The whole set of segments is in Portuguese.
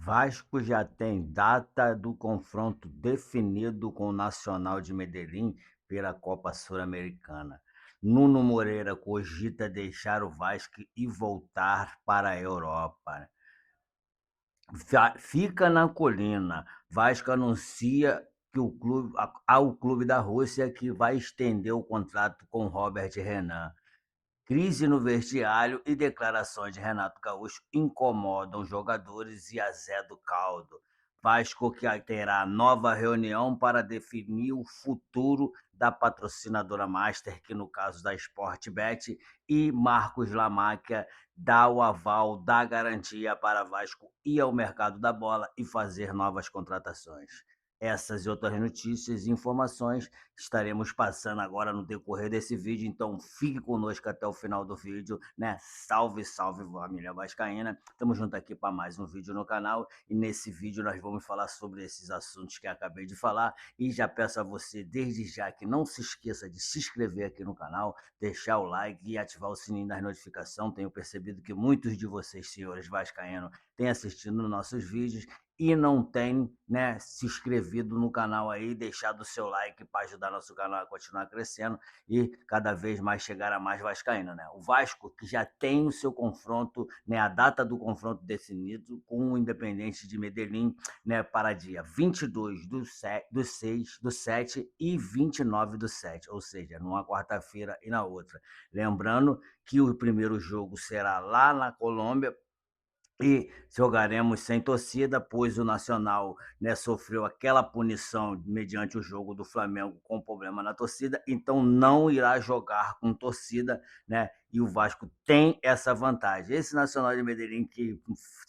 Vasco já tem data do confronto definido com o Nacional de Medellín pela Copa Sul-Americana. Nuno Moreira cogita deixar o Vasco e voltar para a Europa. Fica na colina. Vasco anuncia que ao clube da Rússia que vai estender o contrato com Robert Renan. Crise no vestiário e declarações de Renato Gaúcho incomodam jogadores e azedo caldo. Vasco que terá nova reunião para definir o futuro da patrocinadora Master, que no caso da Sportbet, e Marcos Lamáquia dá o aval, dá garantia para Vasco ir ao mercado da bola e fazer novas contratações. Essas e outras notícias e informações estaremos passando agora no decorrer desse vídeo, então fique conosco até o final do vídeo, né? Salve, salve família vascaína. Estamos juntos aqui para mais um vídeo no canal e nesse vídeo nós vamos falar sobre esses assuntos que acabei de falar e já peço a você desde já que não se esqueça de se inscrever aqui no canal, deixar o like e ativar o sininho das notificações. Tenho percebido que muitos de vocês, senhores vascaínos, têm assistido nossos vídeos e não tem, né, se inscrevido no canal aí, deixado o seu like para ajudar nosso canal a continuar crescendo e cada vez mais chegar a mais vascaíno, né? O Vasco que já tem o seu confronto, né, a data do confronto definido com o Independente de Medellín, né, para dia 22 do 6 do 7 e 29 do 7, ou seja, numa quarta-feira e na outra. Lembrando que o primeiro jogo será lá na Colômbia, e jogaremos sem torcida, pois o Nacional, né, sofreu aquela punição mediante o jogo do Flamengo com problema na torcida, então não irá jogar com torcida, né? E o Vasco tem essa vantagem. Esse Nacional de Medellín, que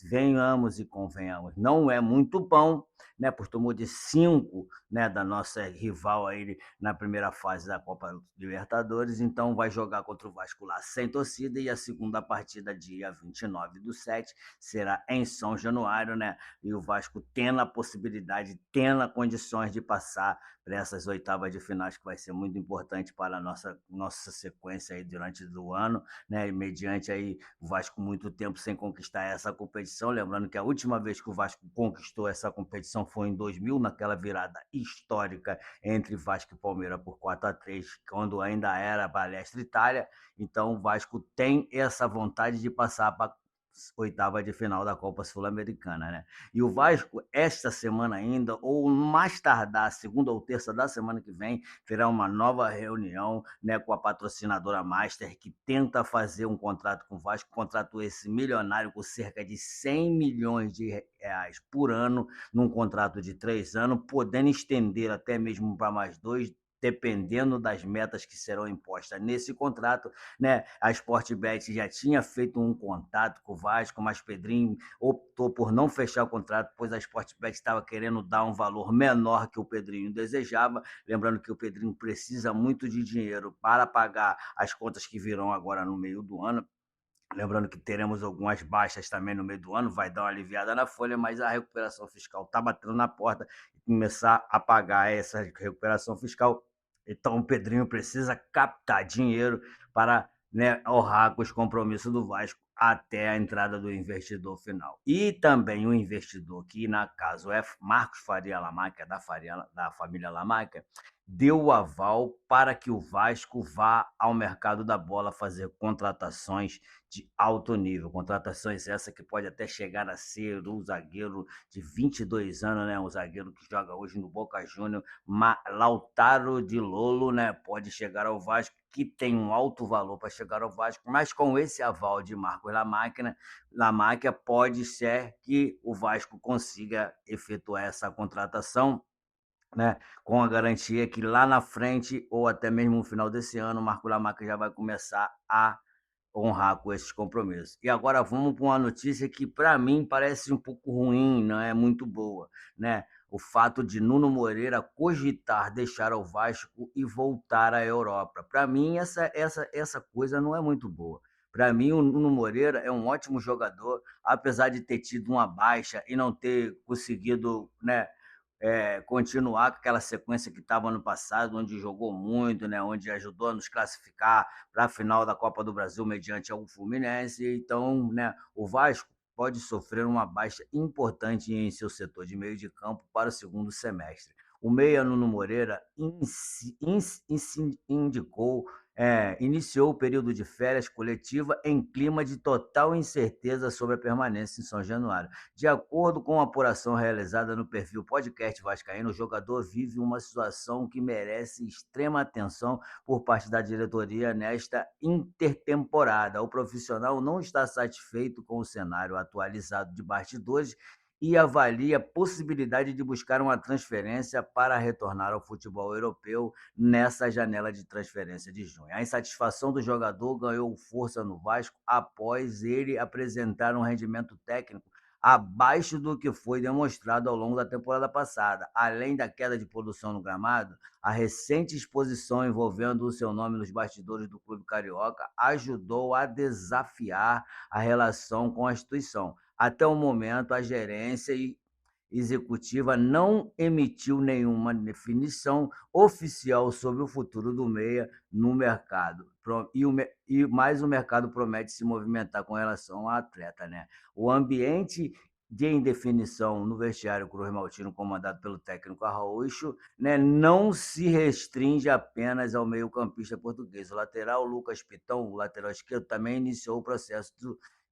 venhamos e convenhamos, não é muito bom, né? Pois tomou de 5, né, da nossa rival aí na primeira fase da Copa Libertadores, então vai jogar contra o Vasco lá sem torcida e a segunda partida dia 29 do 7 será em São Januário, né? E o Vasco tendo a possibilidade, tendo condições de passar para essas oitavas de finais, que vai ser muito importante para a nossa sequência aí durante o ano, né? E mediante aí o Vasco muito tempo sem conquistar essa competição, lembrando que a última vez que o Vasco conquistou essa competição foi em 2000, naquela virada histórica entre Vasco e Palmeiras por 4-3, quando ainda era Palestra Itália. Então o Vasco tem essa vontade de passar para oitava de final da Copa Sul-Americana, né? E o Vasco, esta semana ainda, ou mais tardar, segunda ou terça da semana que vem, terá uma nova reunião, né, com a patrocinadora Master, que tenta fazer um contrato com o Vasco, contrato esse milionário com cerca de 100 milhões de reais por ano, num contrato de 3 anos, podendo estender até mesmo para mais 2, dependendo das metas que serão impostas nesse contrato, né? A Sportbet já tinha feito um contato com o Vasco, mas Pedrinho optou por não fechar o contrato, pois a Sportbet estava querendo dar um valor menor que o Pedrinho desejava. Lembrando que o Pedrinho precisa muito de dinheiro para pagar as contas que virão agora no meio do ano. Lembrando que teremos algumas baixas também no meio do ano, vai dar uma aliviada na folha, mas a recuperação fiscal está batendo na porta e começar a pagar essa recuperação fiscal. Então o Pedrinho precisa captar dinheiro para, né, honrar com os compromissos do Vasco até a entrada do investidor final. E também o investidor, que na caso é Marcos Faria Lamáquia, da família Lamáquia, deu o aval para que o Vasco vá ao mercado da bola fazer contratações de alto nível. Contratações essa que pode até chegar a ser um zagueiro de 22 anos, né? Um zagueiro que joga hoje no Boca Juniors, Lautaro de Lolo, né? Pode chegar ao Vasco, que tem um alto valor para chegar ao Vasco, mas com esse aval de Marcos Lamáquia pode ser que o Vasco consiga efetuar essa contratação, né, com a garantia que lá na frente, ou até mesmo no final desse ano, o Marco Lamarca já vai começar a honrar com esses compromissos. E agora vamos para uma notícia que, para mim, parece um pouco ruim, não é muito boa, né? O fato de Nuno Moreira cogitar deixar o Vasco e voltar à Europa. Para mim, essa coisa não é muito boa. Para mim, o Nuno Moreira é um ótimo jogador, apesar de ter tido uma baixa e não ter conseguido, né, continuar com aquela sequência que estava no passado, onde jogou muito, né, onde ajudou a nos classificar para a final da Copa do Brasil mediante o Fluminense. Então, né, o Vasco pode sofrer uma baixa importante em seu setor de meio de campo para o segundo semestre. O meia Nuno Moreira indicou iniciou o período de férias coletiva em clima de total incerteza sobre a permanência em São Januário. De acordo com a apuração realizada no perfil Podcast Vascaíno, o jogador vive uma situação que merece extrema atenção por parte da diretoria nesta intertemporada. O profissional não está satisfeito com o cenário atualizado de bastidores e avalia a possibilidade de buscar uma transferência para retornar ao futebol europeu nessa janela de transferência de junho. A insatisfação do jogador ganhou força no Vasco após ele apresentar um rendimento técnico abaixo do que foi demonstrado ao longo da temporada passada. Além da queda de produção no gramado, a recente exposição envolvendo o seu nome nos bastidores do clube carioca ajudou a desafiar a relação com a instituição. Até o momento, a gerência executiva não emitiu nenhuma definição oficial sobre o futuro do meia no mercado. Mais o mercado promete se movimentar com relação ao atleta, né? O ambiente de indefinição no vestiário Cruz Maltino, comandado pelo técnico Arroxo, né, não se restringe apenas ao meio-campista português. O lateral Lucas Pitão, o lateral esquerdo, também iniciou o processo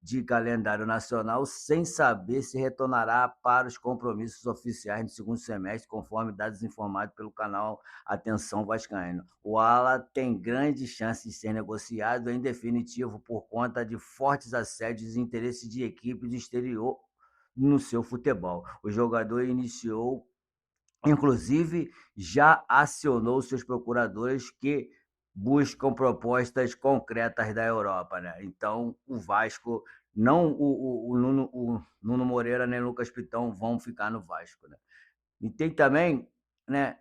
de calendário nacional, sem saber se retornará para os compromissos oficiais no segundo semestre, conforme dados informados pelo canal Atenção Vascaíno. O ala tem grande chance de ser negociado em definitivo por conta de fortes assédios e interesses de equipe do exterior no seu futebol. O jogador iniciou, inclusive, já acionou seus procuradores que buscam propostas concretas da Europa, né? Então, o Vasco, não o Nuno Moreira nem o Lucas Pitão vão ficar no Vasco, né? E tem também, né?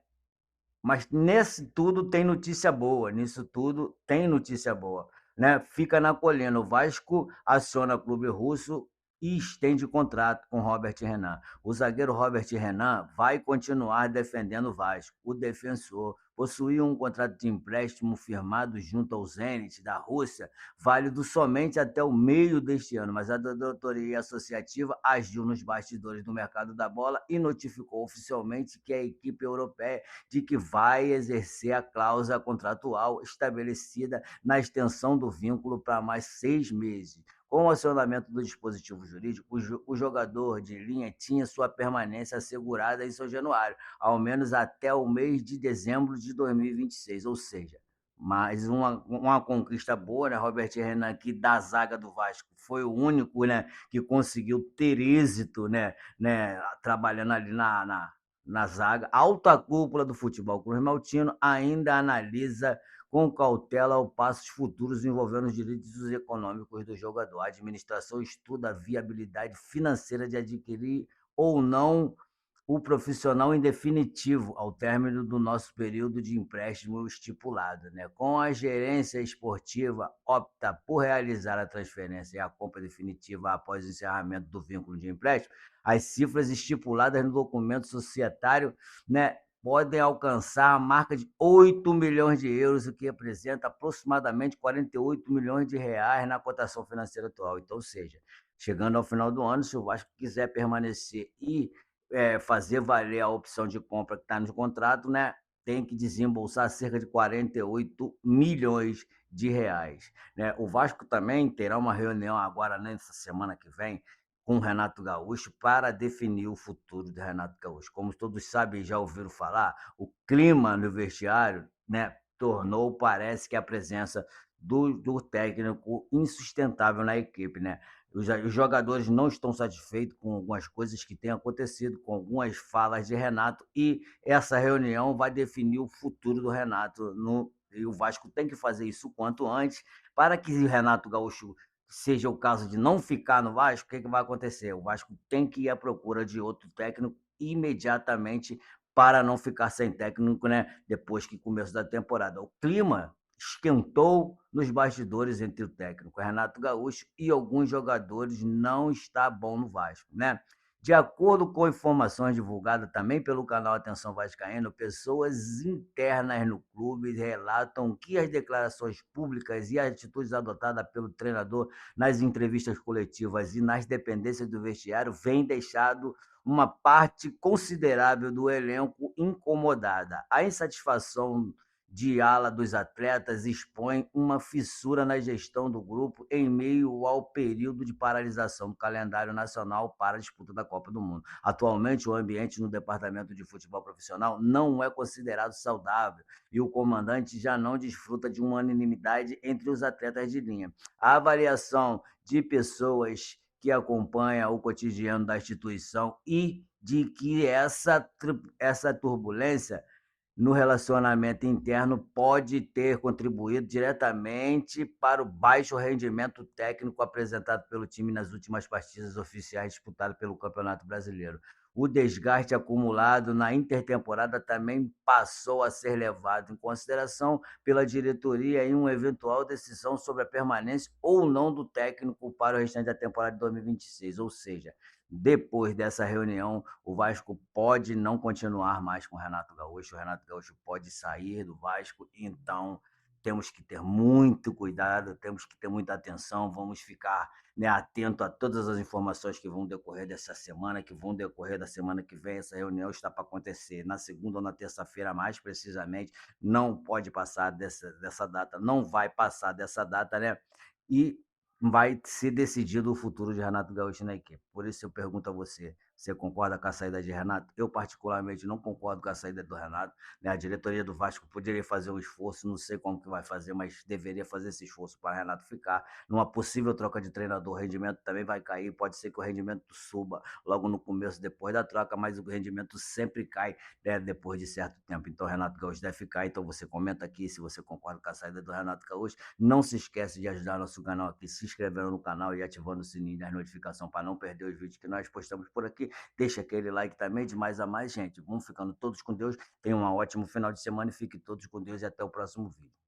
Mas nesse tudo tem notícia boa, nisso tudo tem notícia boa, né? Fica na colina. O Vasco aciona o clube russo e estende o contrato com Robert Renan. O zagueiro Robert Renan vai continuar defendendo o Vasco. O defensor possuía um contrato de empréstimo firmado junto ao Zenit da Rússia, válido somente até o meio deste ano, mas a diretoria associativa agiu nos bastidores do mercado da bola e notificou oficialmente que a equipe europeia de que vai exercer a cláusula contratual estabelecida na extensão do vínculo para mais 6 meses. Com o acionamento do dispositivo jurídico, o jogador de linha tinha sua permanência assegurada em São Januário, ao menos até o mês de dezembro de 2026, ou seja, mais uma conquista boa, né? Robert Renan, que da zaga do Vasco foi o único, né, que conseguiu ter êxito, né, trabalhando ali na zaga. A alta cúpula do futebol Cruz Maltino ainda analisa com cautela o passos futuros envolvendo os direitos econômicos do jogador. A administração estuda a viabilidade financeira de adquirir ou não o profissional em definitivo ao término do nosso período de empréstimo estipulado, né? Com a gerência esportiva opta por realizar a transferência e a compra definitiva após o encerramento do vínculo de empréstimo, as cifras estipuladas no documento societário, né, podem alcançar a marca de 8 milhões de euros, o que representa aproximadamente 48 milhões de reais na cotação financeira atual. Então, ou seja, chegando ao final do ano, se o Vasco quiser permanecer e fazer valer a opção de compra que está no contrato, né, tem que desembolsar cerca de 48 milhões de reais. Né? O Vasco também terá uma reunião agora nessa semana que vem com o Renato Gaúcho para definir o futuro do Renato Gaúcho. Como todos sabem e já ouviram falar, o clima no vestiário, né, tornou, parece que a presença do técnico insustentável na equipe, né? Os jogadores não estão satisfeitos com algumas coisas que têm acontecido, com algumas falas de Renato, e essa reunião vai definir o futuro do Renato. E o Vasco tem que fazer isso o quanto antes, para que o Renato Gaúcho seja o caso de não ficar no Vasco. O que vai acontecer? O Vasco tem que ir à procura de outro técnico imediatamente para não ficar sem técnico, né, depois que começo da temporada. O clima esquentou nos bastidores entre o técnico Renato Gaúcho e alguns jogadores, não está bom no Vasco, né? De acordo com informações divulgadas também pelo canal Atenção Vascaíno, pessoas internas no clube relatam que as declarações públicas e as atitudes adotadas pelo treinador nas entrevistas coletivas e nas dependências do vestiário vêm deixado uma parte considerável do elenco incomodada. A insatisfação de ala dos atletas expõe uma fissura na gestão do grupo em meio ao período de paralisação do calendário nacional para a disputa da Copa do Mundo. Atualmente, o ambiente no departamento de futebol profissional não é considerado saudável e o comandante já não desfruta de uma unanimidade entre os atletas de linha. A avaliação de pessoas que acompanham o cotidiano da instituição e de que essa turbulência no relacionamento interno pode ter contribuído diretamente para o baixo rendimento técnico apresentado pelo time nas últimas partidas oficiais disputadas pelo Campeonato Brasileiro. O desgaste acumulado na intertemporada também passou a ser levado em consideração pela diretoria em uma eventual decisão sobre a permanência ou não do técnico para o restante da temporada de 2026. Ou seja, depois dessa reunião, o Vasco pode não continuar mais com o Renato Gaúcho, o Renato Gaúcho pode sair do Vasco, então temos que ter muito cuidado, temos que ter muita atenção, vamos ficar, né, atento a todas as informações que vão decorrer dessa semana, que vão decorrer da semana que vem. Essa reunião está para acontecer na segunda ou na terça-feira, mais precisamente, não pode passar dessa data, não vai passar dessa data, né? E vai ser decidido o futuro de Renato Gaúcho na equipe. Por isso eu pergunto a você, você concorda com a saída de Renato? Eu particularmente não concordo com a saída do Renato, né? A diretoria do Vasco poderia fazer um esforço, não sei como que vai fazer, mas deveria fazer esse esforço para Renato ficar. Numa possível troca de treinador, o rendimento também vai cair, pode ser que o rendimento suba logo no começo, depois da troca, mas o rendimento sempre cai, né, depois de certo tempo. Então o Renato Gaúcho deve ficar, então você comenta aqui se você concorda com a saída do Renato Gaúcho. Não se esquece de ajudar nosso canal aqui, se inscrevendo no canal e ativando o sininho das notificações para não perder os vídeos que nós postamos por aqui. Deixa aquele like também, de mais a mais, gente. Vamos ficando todos com Deus. Tenham um ótimo final de semana e fiquem todos com Deus e até o próximo vídeo.